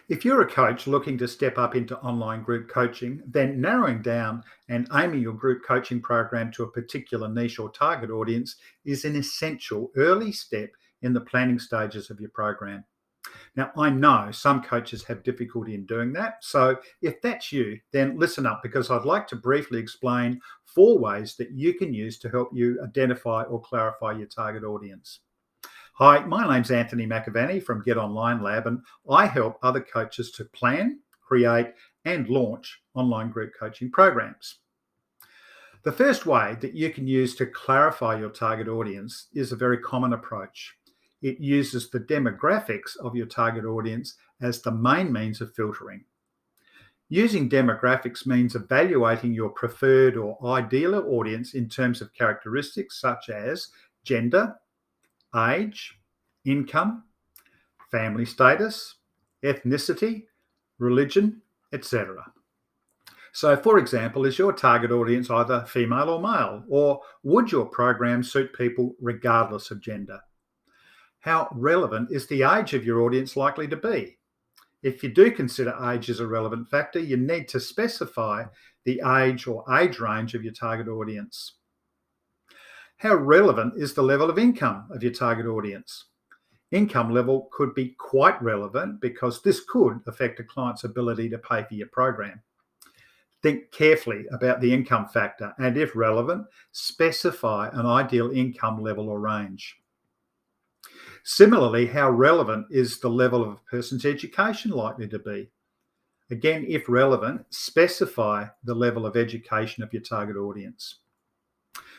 If you're a coach looking to step up into online group coaching, then narrowing down and aiming your group coaching program to a particular niche or target audience is an essential early step in the planning stages of your program. Now, I know some coaches have difficulty in doing that. So, if that's you, then listen up because I'd like to briefly explain 4 ways that you can use to help you identify or clarify your target audience. Hi, my name's Anthony McAvaney from GetOnlineLab, and I help other coaches to plan, create, and launch online group coaching programs. The first way that you can use to clarify your target audience is a very common approach. It uses the demographics of your target audience as the main means of filtering. Using demographics means evaluating your preferred or ideal audience in terms of characteristics such as gender, age, income, family status, ethnicity, religion, etc. So, for example, is your target audience either female or male, or would your program suit people regardless of gender? How relevant is the age of your audience likely to be? If you do consider age as a relevant factor, you need to specify the age or age range of your target audience. How relevant is the level of income of your target audience? Income level could be quite relevant because this could affect a client's ability to pay for your program. Think carefully about the income factor and, if relevant, specify an ideal income level or range. Similarly, how relevant is the level of a person's education likely to be? Again, if relevant, specify the level of education of your target audience.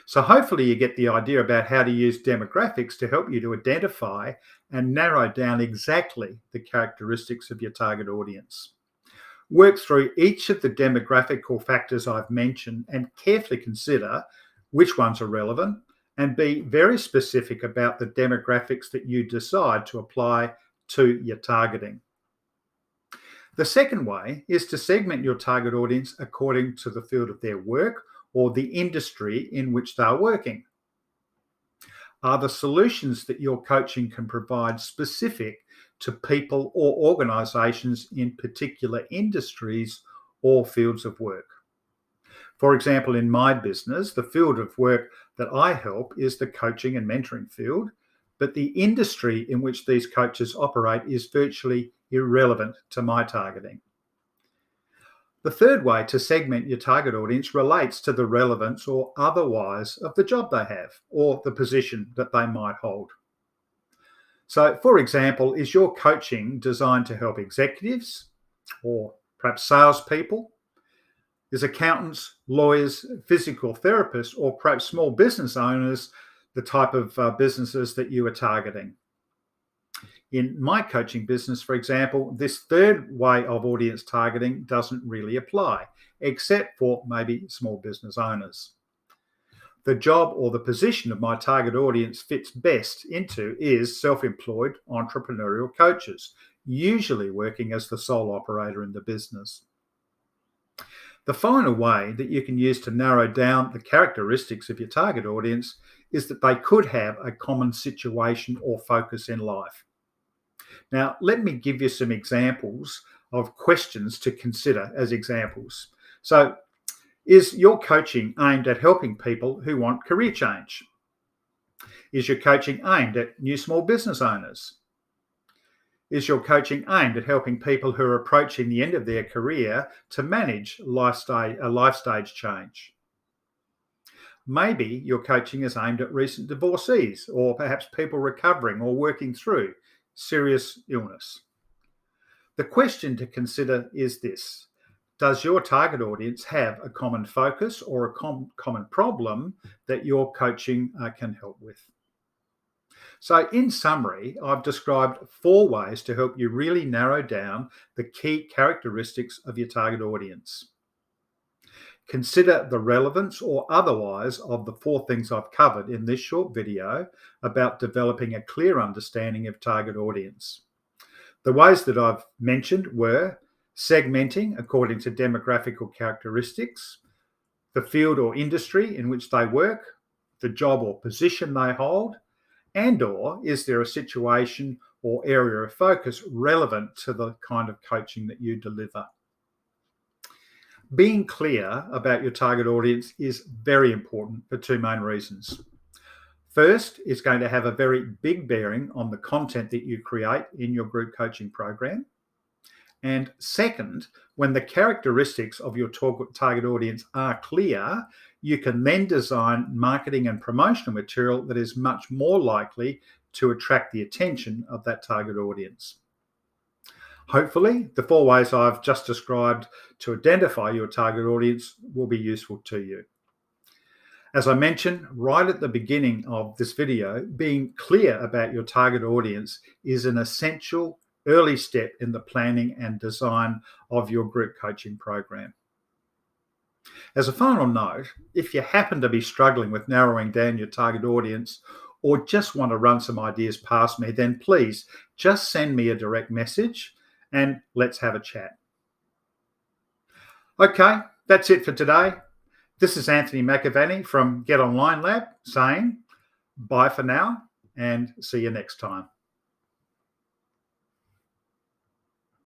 So hopefully you get the idea about how to use demographics to help you to identify and narrow down exactly the characteristics of your target audience. Work through each of the demographical factors I've mentioned and carefully consider which ones are relevant, and be very specific about the demographics that you decide to apply to your targeting. The second way is to segment your target audience according to the field of their work or the industry in which they are working. Are the solutions that your coaching can provide specific to people or organisations in particular industries or fields of work? For example, in my business, the field of work that I help is the coaching and mentoring field, but the industry in which these coaches operate is virtually irrelevant to my targeting. The third way to segment your target audience relates to the relevance or otherwise of the job they have or the position that they might hold. So, for example, is your coaching designed to help executives or perhaps salespeople? Is accountants, lawyers, physical therapists, or perhaps small business owners the type of businesses that you are targeting? In my coaching business, for example, this third way of audience targeting doesn't really apply, except for maybe small business owners. The job or the position of my target audience fits best into is self-employed entrepreneurial coaches, usually working as the sole operator in the business. The final way that you can use to narrow down the characteristics of your target audience is that they could have a common situation or focus in life. Now, let me give you some examples of questions to consider as examples. So, is your coaching aimed at helping people who want career change? Is your coaching aimed at new small business owners? Is your coaching aimed at helping people who are approaching the end of their career to manage a life stage change? Maybe your coaching is aimed at recent divorcees or perhaps people recovering or working through serious illness. The question to consider is this: does your target audience have a common focus or a common problem that your coaching can help with? So, in summary, I've described 4 ways to help you really narrow down the key characteristics of your target audience. Consider the relevance or otherwise of the 4 things I've covered in this short video about developing a clear understanding of target audience. The ways that I've mentioned were segmenting according to demographical characteristics, the field or industry in which they work, the job or position they hold, and/or is there a situation or area of focus relevant to the kind of coaching that you deliver. Being clear about your target audience is very important for two main reasons. First, it's going to have a very big bearing on the content that you create in your group coaching program. And second, when the characteristics of your target audience are clear, you can then design marketing and promotional material that is much more likely to attract the attention of that target audience. Hopefully, the 4 ways I've just described to identify your target audience will be useful to you. As I mentioned right at the beginning of this video, being clear about your target audience is an essential early step in the planning and design of your group coaching program. As a final note, if you happen to be struggling with narrowing down your target audience or just want to run some ideas past me, then please just send me a direct message and let's have a chat. Okay, that's it for today. This is Anthony McAvaney from GetOnlineLab saying bye for now and see you next time.